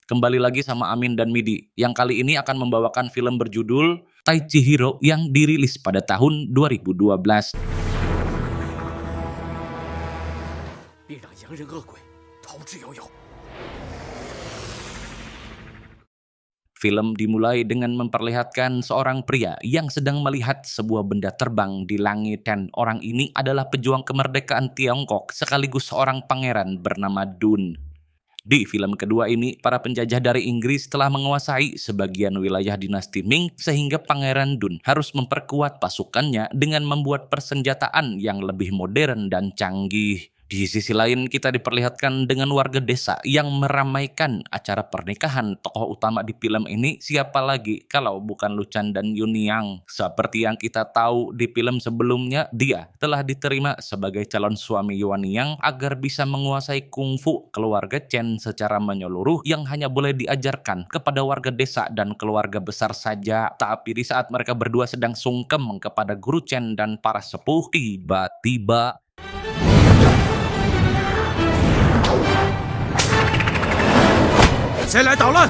Kembali lagi sama Amin dan Midi, yang kali ini akan membawakan film berjudul Tai Chihiro yang dirilis pada tahun 2012. Film dimulai dengan memperlihatkan seorang pria yang sedang melihat sebuah benda terbang di langit, dan orang ini adalah pejuang kemerdekaan Tiongkok sekaligus seorang pangeran bernama Dun. Di film kedua ini, para penjajah dari Inggris telah menguasai sebagian wilayah dinasti Ming sehingga Pangeran Dun harus memperkuat pasukannya dengan membuat persenjataan yang lebih modern dan canggih. Di sisi lain, kita diperlihatkan dengan warga desa yang meramaikan acara pernikahan tokoh utama di film ini, siapa lagi kalau bukan Lu Chan dan Yun Yang. Seperti yang kita tahu di film sebelumnya, dia telah diterima sebagai calon suami Yuan Yang agar bisa menguasai kungfu keluarga Chen secara menyeluruh yang hanya boleh diajarkan kepada warga desa dan keluarga besar saja. Tapi di saat mereka berdua sedang sungkem kepada guru Chen dan para sepuh, tiba-tiba 谁来捣乱？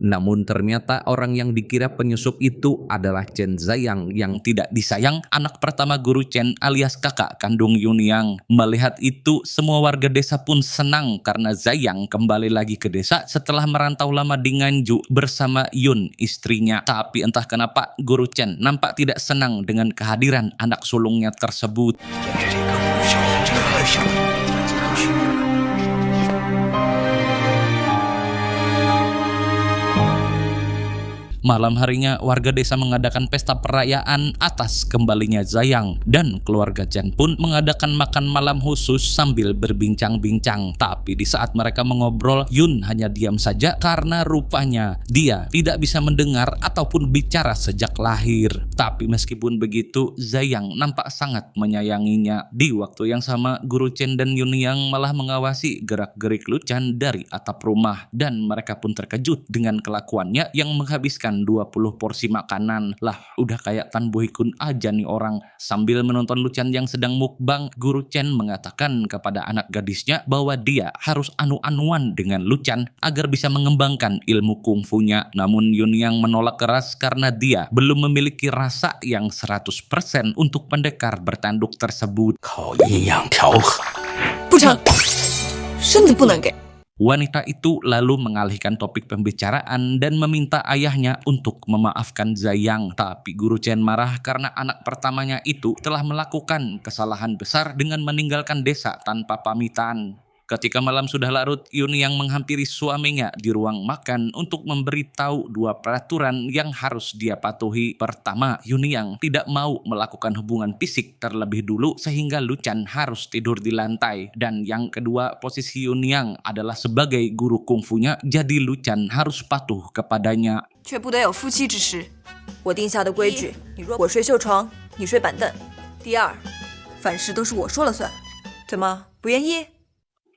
Namun ternyata orang yang dikira penyusup itu adalah Chen Ziyang yang tidak disayang, anak pertama guru Chen alias kakak kandung Yun Yang. Melihat itu, semua warga desa pun senang karena Ziyang kembali lagi ke desa setelah merantau lama di Nganju bersama Yun, istrinya. Tapi entah kenapa guru Chen nampak tidak senang dengan kehadiran anak sulungnya tersebut. Malam harinya, warga desa mengadakan pesta perayaan atas kembalinya Ziyang, dan keluarga Chen pun mengadakan makan malam khusus sambil berbincang-bincang. Tapi di saat mereka mengobrol, Yun hanya diam saja karena rupanya dia tidak bisa mendengar ataupun bicara sejak lahir. Tapi meskipun begitu, Ziyang nampak sangat menyayanginya. Di waktu yang sama, guru Chen dan Yun Yang malah mengawasi gerak-gerik Lu Chan dari atap rumah, dan mereka pun terkejut dengan kelakuannya yang menghabiskan 20 porsi makanan. Lah, udah kayak Tan Boy Kun aja nih orang. Sambil menonton Lu Chan yang sedang mukbang, guru Chen mengatakan kepada anak gadisnya bahwa dia harus anu-anuan dengan Lu Chan agar bisa mengembangkan ilmu kungfunya. Namun Yun Yang menolak keras karena dia belum memiliki rasa yang 100% untuk pendekar bertanduk tersebut. Wanita itu lalu mengalihkan topik pembicaraan dan meminta ayahnya untuk memaafkan Ziyang. Tapi guru Chen marah karena anak pertamanya itu telah melakukan kesalahan besar dengan meninggalkan desa tanpa pamitan. Ketika malam sudah larut, Yun Yang menghampiri suaminya di ruang makan untuk memberitahu dua peraturan yang harus dia patuhi. Pertama, Yun Yang tidak mau melakukan hubungan fisik terlebih dulu sehingga Lu Chan harus tidur di lantai. Dan yang kedua, posisi Yun Yang adalah sebagai guru kungfunya, jadi Lu Chan harus patuh kepadanya. 却不得有夫妻之事。我定下的规矩，我睡绣床，你睡板凳。第二，凡事都是我说了算。怎么不愿意？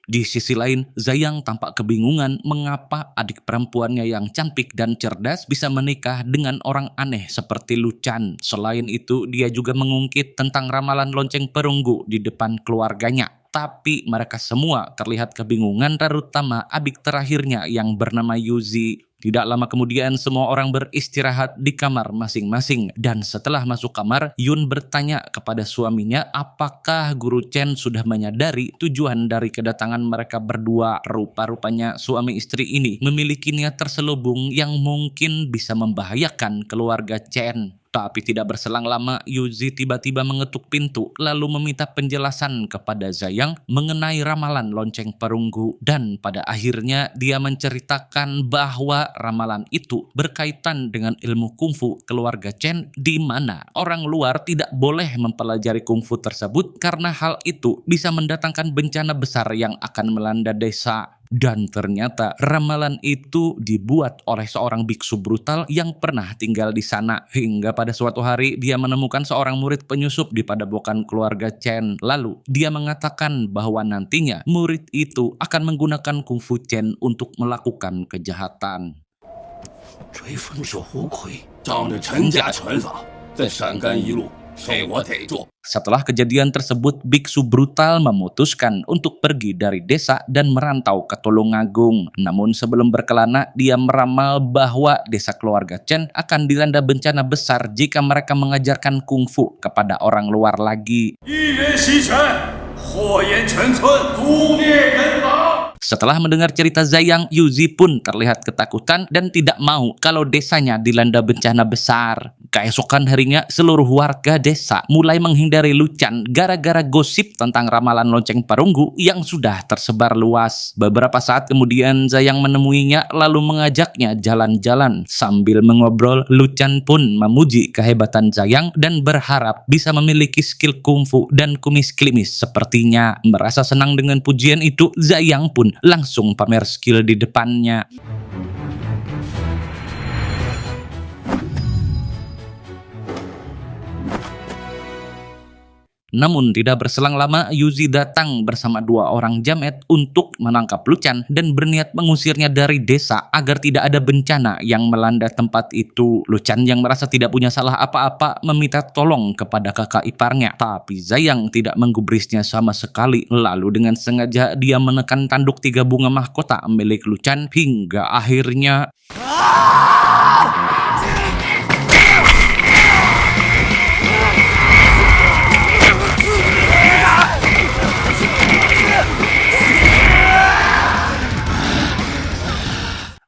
Di sisi lain, Ziyang tampak kebingungan mengapa adik perempuannya yang cantik dan cerdas bisa menikah dengan orang aneh seperti Lu Chan. Selain itu, dia juga mengungkit tentang ramalan lonceng perunggu di depan keluarganya. Tapi mereka semua terlihat kebingungan, terutama adik terakhirnya yang bernama Yuzi. Tidak lama kemudian, semua orang beristirahat di kamar masing-masing. Dan setelah masuk kamar, Yun bertanya kepada suaminya apakah guru Chen sudah menyadari tujuan dari kedatangan mereka berdua. Rupa-rupanya suami istri ini memiliki niat terselubung yang mungkin bisa membahayakan keluarga Chen. Tapi tidak berselang lama, Yuzi tiba-tiba mengetuk pintu lalu meminta penjelasan kepada Ziyang mengenai ramalan lonceng perunggu. Dan pada akhirnya dia menceritakan bahwa ramalan itu berkaitan dengan ilmu kungfu keluarga Chen, di mana orang luar tidak boleh mempelajari kungfu tersebut karena hal itu bisa mendatangkan bencana besar yang akan melanda desa. Dan ternyata ramalan itu dibuat oleh seorang biksu brutal yang pernah tinggal di sana. Hingga pada suatu hari dia menemukan seorang murid penyusup di padepokan keluarga Chen. Lalu dia mengatakan bahwa nantinya murid itu akan menggunakan kungfu Chen untuk melakukan kejahatan. 追风是胡魁，仗着陈家拳法，在陕甘一路被我逮住。 Setelah kejadian tersebut, biksu brutal memutuskan untuk pergi dari desa dan merantau ke Tulungagung. Namun sebelum berkelana, dia meramal bahwa desa keluarga Chen akan dilanda bencana besar jika mereka mengajarkan kungfu kepada orang luar lagi. Setelah mendengar cerita Zhayang, Yuzi pun terlihat ketakutan dan tidak mau kalau desanya dilanda bencana besar. Keesokan harinya, seluruh warga desa mulai menghindari Lu Chan gara-gara gosip tentang ramalan lonceng perunggu yang sudah tersebar luas. Beberapa saat kemudian, Zhayang menemuinya lalu mengajaknya jalan-jalan. Sambil mengobrol, Lu Chan pun memuji kehebatan Zhayang dan berharap bisa memiliki skill kungfu dan kumis klimis sepertinya. Merasa senang dengan pujian itu, Zhayang pun langsung pamer skill di depannya. Namun tidak berselang lama, Yuzi datang bersama 2 orang jamet untuk menangkap Lu Chan dan berniat mengusirnya dari desa agar tidak ada bencana yang melanda tempat itu. Lu Chan yang merasa tidak punya salah apa-apa meminta tolong kepada kakak iparnya, tapi Zhayang tidak menggubrisnya sama sekali. Lalu dengan sengaja dia menekan tanduk 3 bunga mahkota milik Lu Chan hingga akhirnya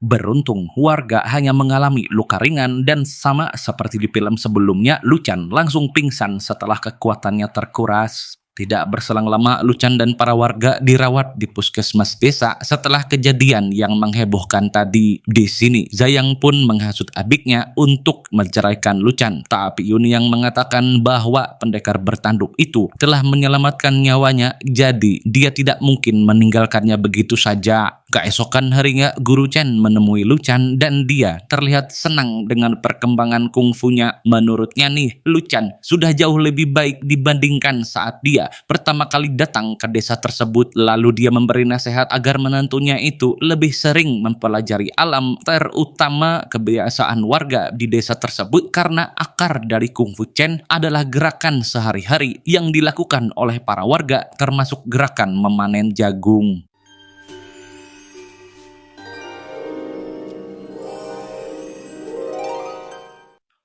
beruntung, warga hanya mengalami luka ringan dan sama seperti di film sebelumnya, Lu Chan langsung pingsan setelah kekuatannya terkuras. Tidak berselang lama, Lu Chan dan para warga dirawat di puskesmas desa setelah kejadian yang menghebohkan tadi. Di sini, Zhayang pun menghasut adiknya untuk menceraikan Lu Chan. Tapi Yunyang mengatakan bahwa pendekar bertanduk itu telah menyelamatkan nyawanya, jadi dia tidak mungkin meninggalkannya begitu saja. Keesokan harinya, Guru Chen menemui Lu Chan dan dia terlihat senang dengan perkembangan kungfunya. Menurutnya nih, Lu Chan sudah jauh lebih baik dibandingkan saat dia pertama kali datang ke desa tersebut. Lalu dia memberi nasihat agar menantunya itu lebih sering mempelajari alam, terutama kebiasaan warga di desa tersebut, karena akar dari kungfu Chen adalah gerakan sehari-hari yang dilakukan oleh para warga, termasuk gerakan memanen jagung.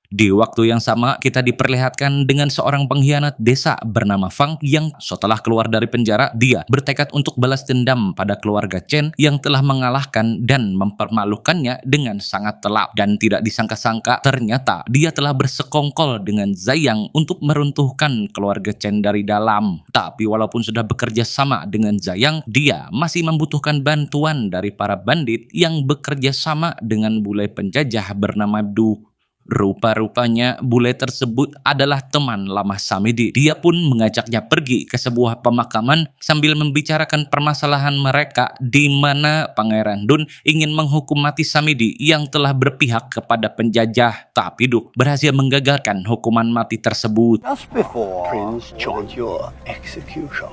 Di waktu yang sama, kita diperlihatkan dengan seorang pengkhianat desa bernama Fang yang setelah keluar dari penjara, dia bertekad untuk balas dendam pada keluarga Chen yang telah mengalahkan dan mempermalukannya dengan sangat telak. Dan tidak disangka-sangka, ternyata dia telah bersekongkol dengan Zhayang untuk meruntuhkan keluarga Chen dari dalam. Tapi walaupun sudah bekerja sama dengan Zhayang, dia masih membutuhkan bantuan dari para bandit yang bekerja sama dengan bule penjajah bernama Du. Rupa-rupanya bule tersebut adalah teman lama Samedi. Dia pun mengajaknya pergi ke sebuah pemakaman sambil membicarakan permasalahan mereka, di mana Pangeran Dun ingin menghukum mati Samedi yang telah berpihak kepada penjajah. Tapi Du berhasil menggagalkan hukuman mati tersebut. Just before Prince Georgiou execution.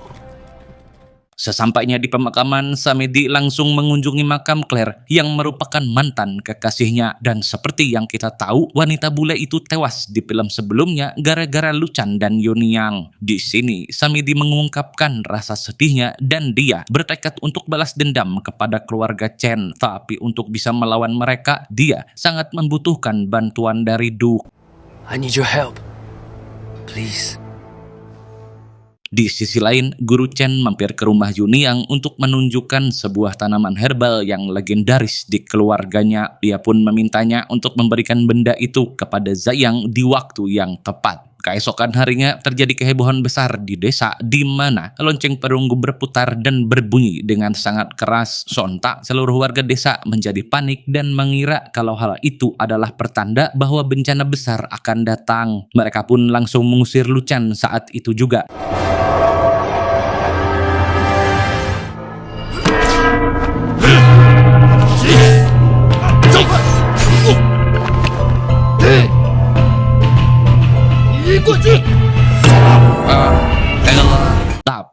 Sesampainya di pemakaman, Samedi langsung mengunjungi makam Claire yang merupakan mantan kekasihnya. Dan seperti yang kita tahu, wanita bule itu tewas di film sebelumnya gara-gara Lu Chan dan Yunyang. Di sini, Samedi mengungkapkan rasa sedihnya dan dia bertekad untuk balas dendam kepada keluarga Chen. Tapi untuk bisa melawan mereka, dia sangat membutuhkan bantuan dari Du. I need your help. Please. Di sisi lain, Guru Chen mampir ke rumah Yunyang untuk menunjukkan sebuah tanaman herbal yang legendaris di keluarganya. Dia pun memintanya untuk memberikan benda itu kepada Zhayang di waktu yang tepat. Keesokan harinya terjadi kehebohan besar di desa, di mana lonceng perunggu berputar dan berbunyi dengan sangat keras. Sontak seluruh warga desa menjadi panik dan mengira kalau hal itu adalah pertanda bahwa bencana besar akan datang. Mereka pun langsung mengusir Lu Chan saat itu juga.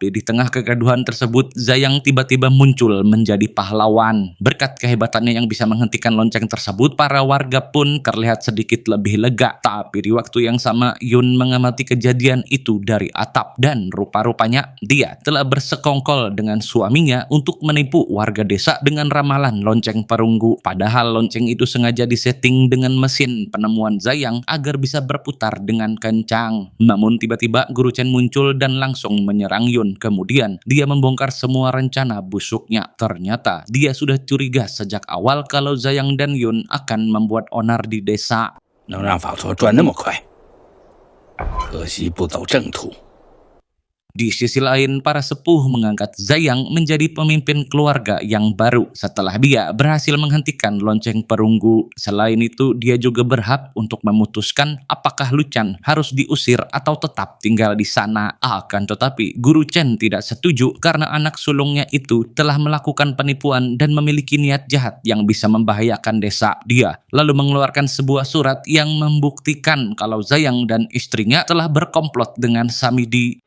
Tapi di tengah kegaduhan tersebut, Zhang tiba-tiba muncul menjadi pahlawan. Berkat kehebatannya yang bisa menghentikan lonceng tersebut, para warga pun terlihat sedikit lebih lega. Tapi di waktu yang sama, Yun mengamati kejadian itu dari atap. Dan rupa-rupanya dia telah bersekongkol dengan suaminya untuk menipu warga desa dengan ramalan lonceng perunggu. Padahal lonceng itu sengaja disetting dengan mesin penemuan Zhang agar bisa berputar dengan kencang. Namun tiba-tiba Guru Chen muncul dan langsung menyerang Yun. Kemudian dia membongkar semua rencana busuknya. Ternyata dia sudah curiga sejak awal kalau Zhang dan Yun akan membuat onar di desa. 能让法座转那么快，可惜不走正途。 Di sisi lain, para sepuh mengangkat Zhang menjadi pemimpin keluarga yang baru setelah dia berhasil menghentikan lonceng perunggu. Selain itu, dia juga berhak untuk memutuskan apakah Lu Chen harus diusir atau tetap tinggal di sana. Akan tetapi, Guru Chen tidak setuju karena anak sulungnya itu telah melakukan penipuan dan memiliki niat jahat yang bisa membahayakan desa. Dia lalu mengeluarkan sebuah surat yang membuktikan kalau Zhang dan istrinya telah berkomplot dengan Samidi.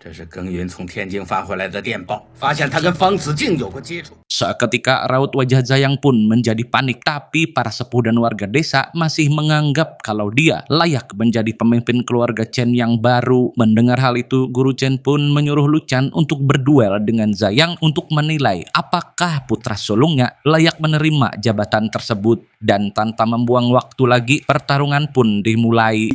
这是耕耘从天津发回来的电报，发现他跟方子敬有过接触。 Seketika raut wajah Zhang pun menjadi panik, tapi para sepuh dan warga desa masih menganggap kalau dia layak menjadi pemimpin keluarga Chen yang baru. Mendengar hal itu, Guru Chen pun menyuruh Lu Chen untuk berduel dengan Zhang untuk menilai apakah putra sulungnya layak menerima jabatan tersebut. Dan tanpa membuang waktu lagi, pertarungan pun dimulai.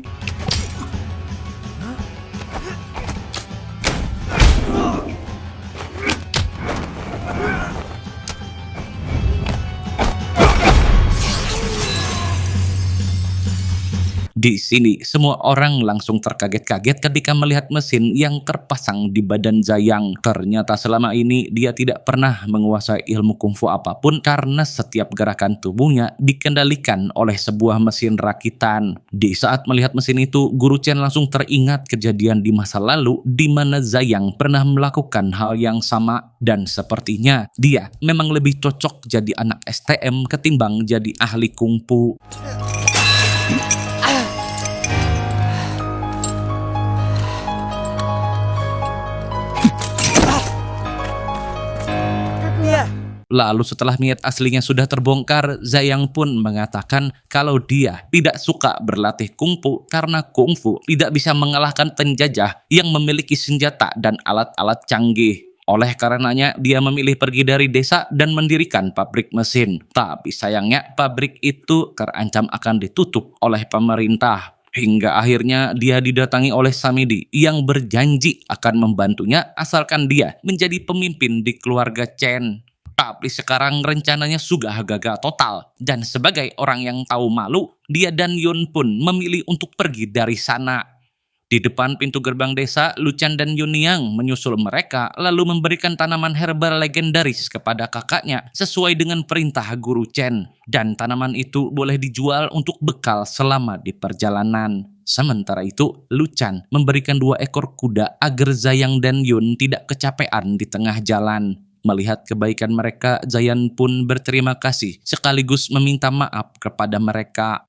Di sini, semua orang langsung terkaget-kaget ketika melihat mesin yang terpasang di badan Zhang. Ternyata selama ini dia tidak pernah menguasai ilmu kungfu apapun karena setiap gerakan tubuhnya dikendalikan oleh sebuah mesin rakitan. Di saat melihat mesin itu, Guru Chen langsung teringat kejadian di masa lalu di mana Zhang pernah melakukan hal yang sama. Dan sepertinya dia memang lebih cocok jadi anak STM ketimbang jadi ahli kungfu. Lalu setelah niat aslinya sudah terbongkar, Zhang pun mengatakan kalau dia tidak suka berlatih kungfu karena kungfu tidak bisa mengalahkan penjajah yang memiliki senjata dan alat-alat canggih. Oleh karenanya, dia memilih pergi dari desa dan mendirikan pabrik mesin. Tapi sayangnya, pabrik itu terancam akan ditutup oleh pemerintah. Hingga akhirnya dia didatangi oleh Samidi yang berjanji akan membantunya asalkan dia menjadi pemimpin di keluarga Chen. Tapi sekarang rencananya sudah gagal total. Dan sebagai orang yang tahu malu, dia dan Yun pun memilih untuk pergi dari sana. Di depan pintu gerbang desa, Lu Chen dan Yun Yang menyusul mereka lalu memberikan tanaman herbal legendaris kepada kakaknya sesuai dengan perintah Guru Chen. Dan tanaman itu boleh dijual untuk bekal selama di perjalanan. Sementara itu, Lu Chen memberikan 2 ekor kuda agar Zhang dan Yun tidak kecapean di tengah jalan. Melihat kebaikan mereka, Zhang pun berterima kasih sekaligus meminta maaf kepada mereka.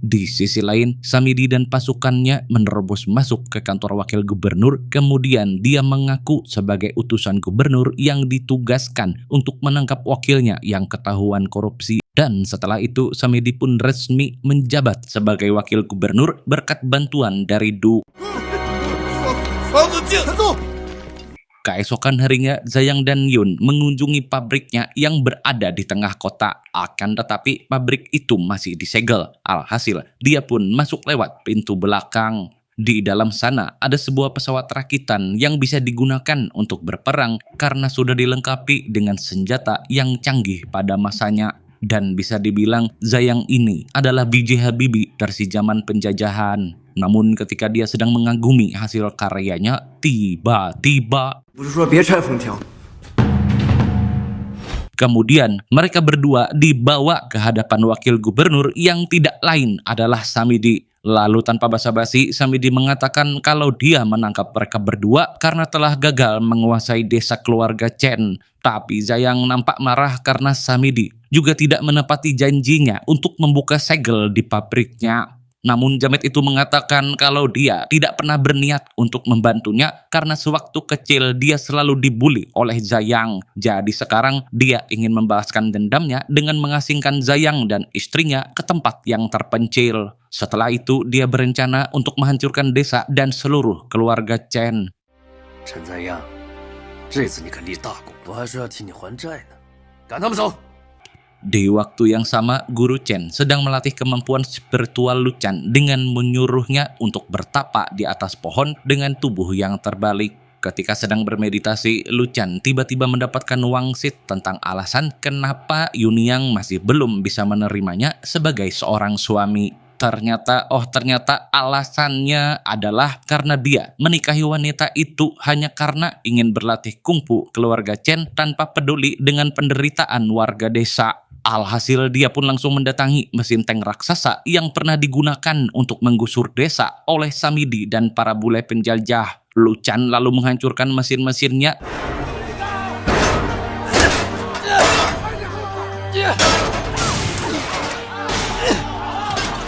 Di sisi lain, Samidi dan pasukannya menerobos masuk ke kantor wakil gubernur. Kemudian dia mengaku sebagai utusan gubernur yang ditugaskan untuk menangkap wakilnya yang ketahuan korupsi. Dan setelah itu, Samidi pun resmi menjabat sebagai wakil gubernur berkat bantuan dari Du. Keesokan harinya, Zhang dan Yun mengunjungi pabriknya yang berada di tengah kota. Akan tetapi, pabrik itu masih disegel. Alhasil, dia pun masuk lewat pintu belakang. Di dalam sana, ada sebuah pesawat rakitan yang bisa digunakan untuk berperang karena sudah dilengkapi dengan senjata yang canggih pada masanya. Dan bisa dibilang, Zhang ini adalah B.J. Habibie versi zaman penjajahan. Namun ketika dia sedang mengagumi hasil karyanya, tiba-tiba kemudian mereka berdua dibawa ke hadapan wakil gubernur yang tidak lain adalah Samidi. Lalu tanpa basa-basi, Samidi mengatakan kalau dia menangkap mereka berdua karena telah gagal menguasai desa keluarga Chen. Tapi Zhayang nampak marah karena Samidi juga tidak menepati janjinya untuk membuka segel di pabriknya. Namun Jamet itu mengatakan kalau dia tidak pernah berniat untuk membantunya karena sewaktu kecil dia selalu dibully oleh Zhayang. Jadi sekarang dia ingin membalaskan dendamnya dengan mengasingkan Zhayang dan istrinya ke tempat yang terpencil. Setelah itu dia berencana untuk menghancurkan desa dan seluruh keluarga Chen. 陈在样，这次你可立大功，我还说要替你还债呢。赶他们走！ Di waktu yang sama, Guru Chen sedang melatih kemampuan spiritual Luchan dengan menyuruhnya untuk bertapa di atas pohon dengan tubuh yang terbalik. Ketika sedang bermeditasi, Luchan tiba-tiba mendapatkan wangsit tentang alasan kenapa Yunyang masih belum bisa menerimanya sebagai seorang suami. Ternyata alasannya adalah karena dia menikahi wanita itu hanya karena ingin berlatih kungfu keluarga Chen tanpa peduli dengan penderitaan warga desa. Alhasil dia pun langsung mendatangi mesin tank raksasa yang pernah digunakan untuk menggusur desa oleh Samidi dan para bule penjajah. Luchan lalu menghancurkan mesin-mesinnya.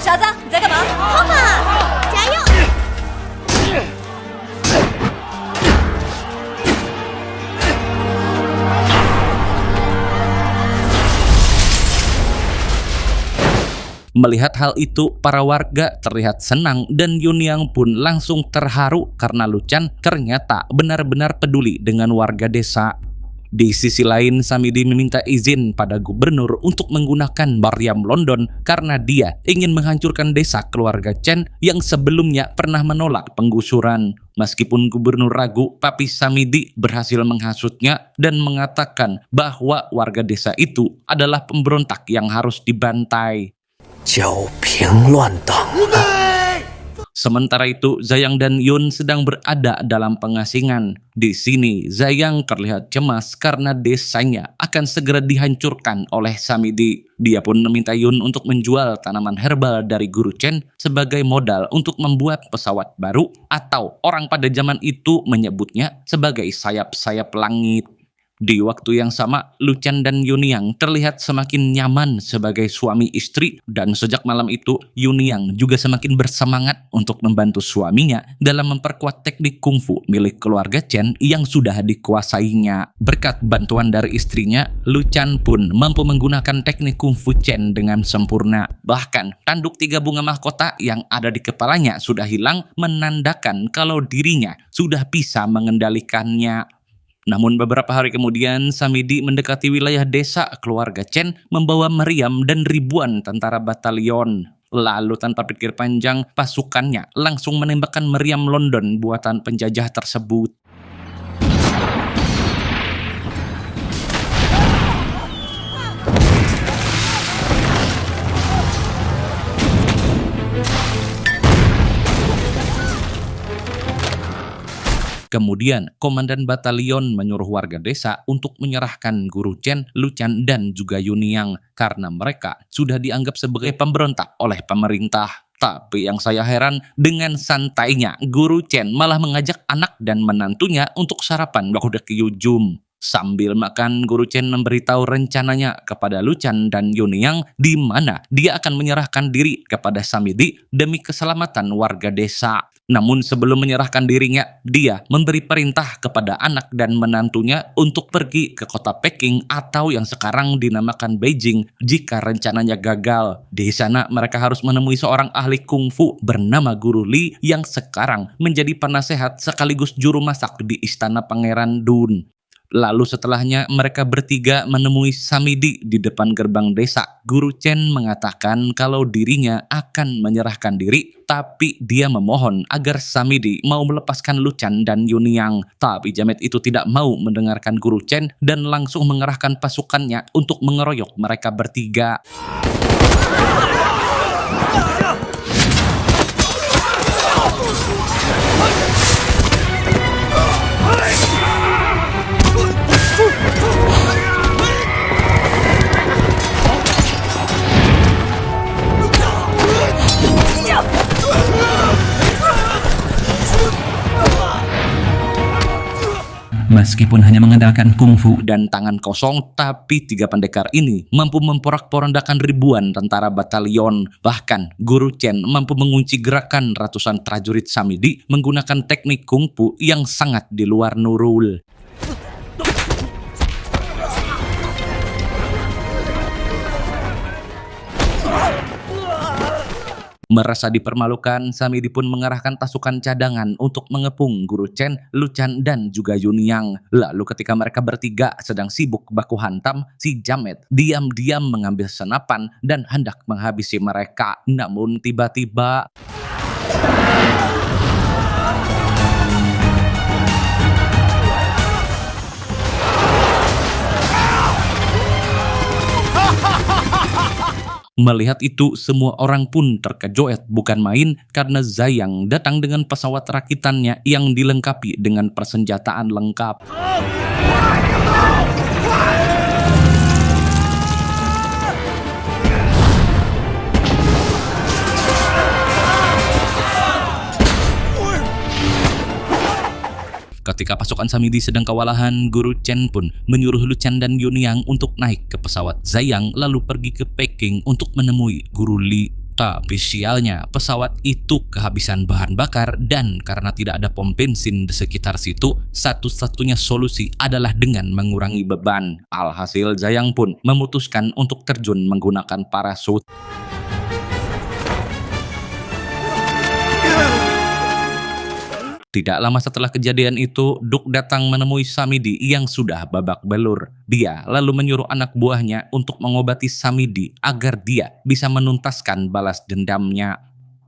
傻子，你在干嘛？跑马，加油！ Melihat hal itu, para warga terlihat senang dan Yunyang pun langsung terharu karena Luchan ternyata benar-benar peduli dengan warga desa. Di sisi lain, Samidi meminta izin pada gubernur untuk menggunakan meriam London karena dia ingin menghancurkan desa keluarga Chen yang sebelumnya pernah menolak penggusuran. Meskipun gubernur ragu, tapi Samidi berhasil menghasutnya dan mengatakan bahwa warga desa itu adalah pemberontak yang harus dibantai. 剿平乱党。 Sementara itu, Zhayang dan Yun sedang berada dalam pengasingan. Di sini, Zhayang terlihat cemas karena desanya akan segera dihancurkan oleh Samidi. Dia pun meminta Yun untuk menjual tanaman herbal dari Guru Chen sebagai modal untuk membuat pesawat baru atau orang pada zaman itu menyebutnya sebagai sayap-sayap langit. Di waktu yang sama, Luchan dan Yunyang terlihat semakin nyaman sebagai suami istri dan sejak malam itu, Yunyang juga semakin bersemangat untuk membantu suaminya dalam memperkuat teknik kungfu milik keluarga Chen yang sudah dikuasainya. Berkat bantuan dari istrinya, Luchan pun mampu menggunakan teknik kungfu Chen dengan sempurna. Bahkan, tanduk 3 bunga mahkota yang ada di kepalanya sudah hilang menandakan kalau dirinya sudah bisa mengendalikannya. Namun beberapa hari kemudian, Samidi mendekati wilayah desa keluarga Chen membawa meriam dan ribuan tentara batalion. Lalu tanpa pikir panjang, pasukannya langsung menembakkan meriam London buatan penjajah tersebut. Kemudian, komandan batalion menyuruh warga desa untuk menyerahkan Guru Chen, Luchan, dan juga Yunyang karena mereka sudah dianggap sebagai pemberontak oleh pemerintah. Tapi yang saya heran, dengan santainya Guru Chen malah mengajak anak dan menantunya untuk sarapan bakudek Yujum. Sambil makan, Guru Chen memberitahu rencananya kepada Luchan dan Yunyang di mana dia akan menyerahkan diri kepada Samidi demi keselamatan warga desa. Namun sebelum menyerahkan dirinya, dia memberi perintah kepada anak dan menantunya untuk pergi ke kota Peking atau yang sekarang dinamakan Beijing jika rencananya gagal. Di sana mereka harus menemui seorang ahli kungfu bernama Guru Li yang sekarang menjadi penasehat sekaligus juru masak di istana Pangeran Dun. Lalu setelahnya mereka bertiga menemui Samidi di depan gerbang desa. Guru Chen mengatakan kalau dirinya akan menyerahkan diri, tapi dia memohon agar Samidi mau melepaskan Luchan dan Yunyang. Tapi jamet itu tidak mau mendengarkan Guru Chen dan langsung mengerahkan pasukannya untuk mengeroyok mereka bertiga. Meskipun hanya mengandalkan kungfu dan tangan kosong, tapi tiga pendekar ini mampu memporak-porandakan ribuan tentara batalion. Bahkan, Guru Chen mampu mengunci gerakan ratusan prajurit Samidi menggunakan teknik kungfu yang sangat di luar Nurul. Merasa dipermalukan, Samidi pun mengerahkan pasukan cadangan untuk mengepung Guru Chen, Lu Chan, dan juga Yunyang. Lalu ketika mereka bertiga sedang sibuk baku hantam, si Jamet diam-diam mengambil senapan dan hendak menghabisi mereka. Namun tiba-tiba melihat itu, semua orang pun terkejut bukan main karena Zhayang datang dengan pesawat rakitannya yang dilengkapi dengan persenjataan lengkap. Ketika pasukan Samidi sedang kewalahan, Guru Chen pun menyuruh Lu Chan dan Yunyang untuk naik ke pesawat Zhayang lalu pergi ke Peking untuk menemui Guru Li. Tapi sialnya, pesawat itu kehabisan bahan bakar dan karena tidak ada pom bensin di sekitar situ, satu-satunya solusi adalah dengan mengurangi beban. Alhasil Zhayang pun memutuskan untuk terjun menggunakan parasut. Tidak lama setelah kejadian itu, Duk datang menemui Samidi yang sudah babak belur. Dia lalu menyuruh anak buahnya untuk mengobati Samidi agar dia bisa menuntaskan balas dendamnya.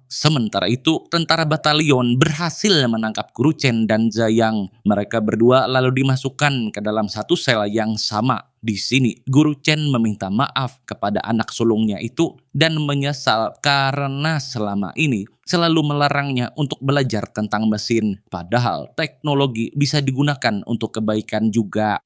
Sementara itu, tentara batalion berhasil menangkap Guru Chen dan Zhayang. Mereka berdua lalu dimasukkan ke dalam satu sel yang sama. Di sini, Guru Chen meminta maaf kepada anak sulungnya itu dan menyesal karena selama ini selalu melarangnya untuk belajar tentang mesin. Padahal teknologi bisa digunakan untuk kebaikan juga.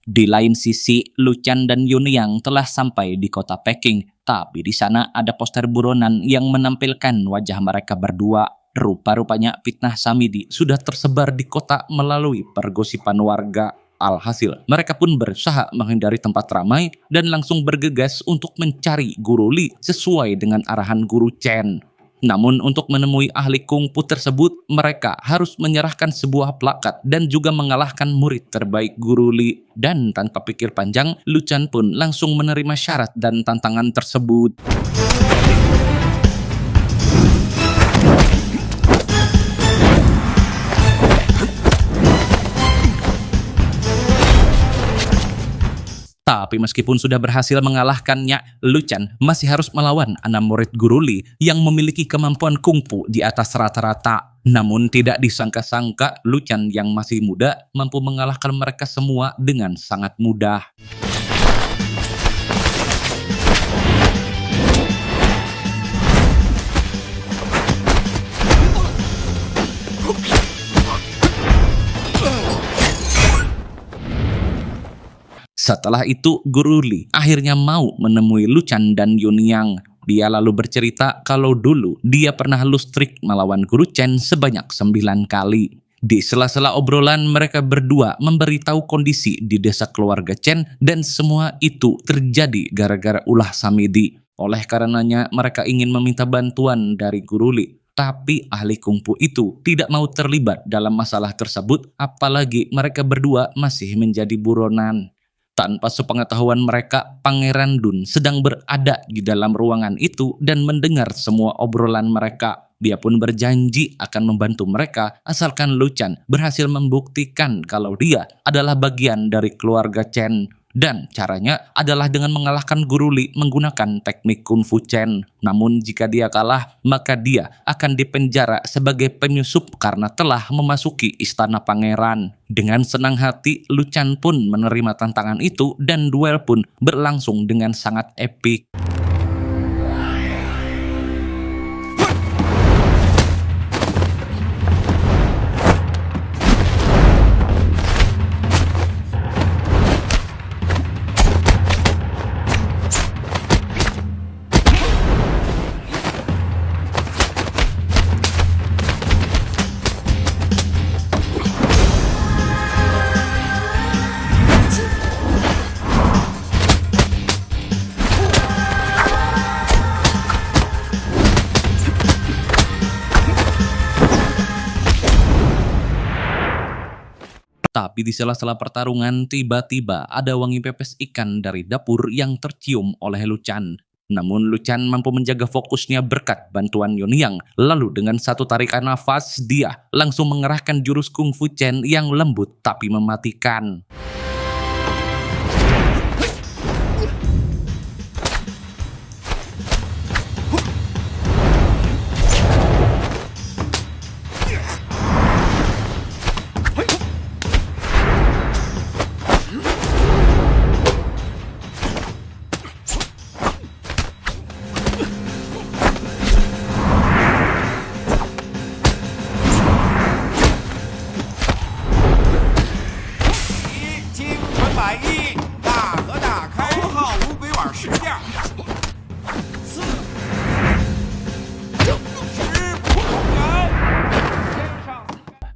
Di lain sisi, Lu Chan dan Yunyang telah sampai di kota Peking. Tapi di sana ada poster buronan yang menampilkan wajah mereka berdua. Rupa-rupanya fitnah Samidi sudah tersebar di kota melalui pergosipan warga. Alhasil, mereka pun berusaha menghindari tempat ramai dan langsung bergegas untuk mencari Guru Li sesuai dengan arahan Guru Chen. Namun untuk menemui ahli kungfu tersebut, mereka harus menyerahkan sebuah plakat dan juga mengalahkan murid terbaik Guru Li. Dan tanpa pikir panjang, Lu Chan pun langsung menerima syarat dan tantangan tersebut. Tapi meskipun sudah berhasil mengalahkannya, Lu Chan masih harus melawan 6 murid Guru Li yang memiliki kemampuan kungfu di atas rata-rata. Namun tidak disangka-sangka, Lu Chan yang masih muda mampu mengalahkan mereka semua dengan sangat mudah. Setelah itu, Guru Li akhirnya mau menemui Lu Chan dan Yunyang. Dia lalu bercerita kalau dulu dia pernah lustrik melawan Guru Chen sebanyak 9 kali. Di sela-sela obrolan, mereka berdua memberitahu kondisi di desa keluarga Chen dan semua itu terjadi gara-gara ulah Samidi. Oleh karenanya, mereka ingin meminta bantuan dari Guru Li. Tapi ahli kungfu itu tidak mau terlibat dalam masalah tersebut, apalagi mereka berdua masih menjadi buronan. Tanpa sepengetahuan mereka, Pangeran Dun sedang berada di dalam ruangan itu dan mendengar semua obrolan mereka. Dia pun berjanji akan membantu mereka asalkan Lu Chan berhasil membuktikan kalau dia adalah bagian dari keluarga Chen. Dan caranya adalah dengan mengalahkan Guru Li menggunakan teknik Kung Fu Chen. Namun jika dia kalah, maka dia akan dipenjara sebagai penyusup karena telah memasuki istana pangeran. Dengan senang hati, Lu Chan pun menerima tantangan itu dan duel pun berlangsung dengan sangat epik. Tapi di sela-sela pertarungan, tiba-tiba ada wangi pepes ikan dari dapur yang tercium oleh Lu Chan. Namun Lu Chan mampu menjaga fokusnya berkat bantuan Yun Yang. Lalu dengan satu tarikan nafas, dia langsung mengerahkan jurus Kung Fu Chen yang lembut tapi mematikan.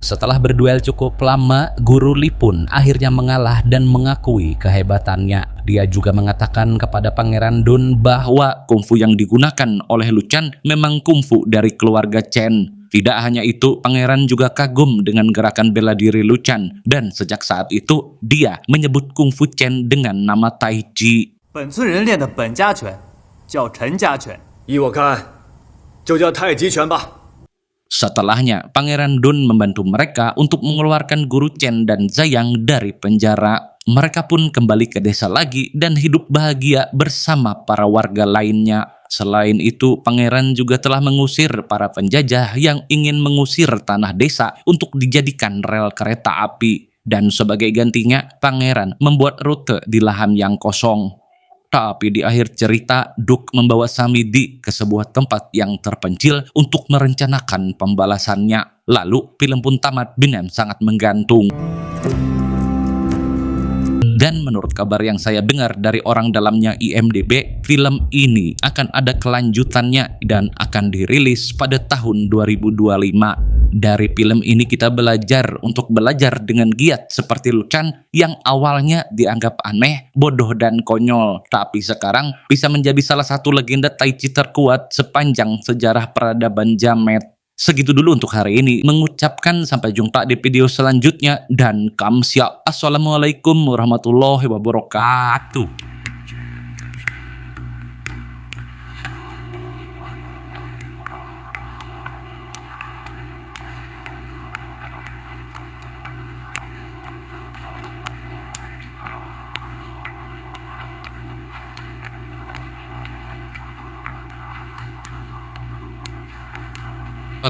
Setelah berduel cukup lama, Guru Li pun akhirnya mengalah dan mengakui kehebatannya. Dia juga mengatakan kepada Pangeran Dun bahwa kungfu yang digunakan oleh Lu Chan memang kungfu dari keluarga Chen. Tidak hanya itu, Pangeran juga kagum dengan gerakan bela diri Lu Chan, dan sejak saat itu dia menyebut kungfu Chen dengan nama Tai Chi. 本村人练的本家拳叫陈家拳，依我看，就叫太极拳吧。 Setelahnya, Pangeran Dun membantu mereka untuk mengeluarkan Guru Chen dan Zhayang dari penjara. Mereka pun kembali ke desa lagi dan hidup bahagia bersama para warga lainnya. Selain itu, Pangeran juga telah mengusir para penjajah yang ingin mengusir tanah desa untuk dijadikan rel kereta api. Dan sebagai gantinya, Pangeran membuat rute di lahan yang kosong. Tapi di akhir cerita, Duke membawa Samidi ke sebuah tempat yang terpencil untuk merencanakan pembalasannya. Lalu, film pun tamat dengan sangat menggantung. Dan menurut kabar yang saya dengar dari orang dalamnya IMDb, film ini akan ada kelanjutannya dan akan dirilis pada tahun 2025. Dari film ini kita belajar untuk belajar dengan giat seperti Lu Chan yang awalnya dianggap aneh, bodoh, dan konyol. Tapi sekarang bisa menjadi salah satu legenda Tai Chi terkuat sepanjang sejarah peradaban Jamet. Segitu dulu untuk hari ini. Mengucapkan sampai jumpa di video selanjutnya dan kamsia. Assalamualaikum warahmatullahi wabarakatuh.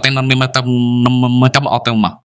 Tenan macam otel mah.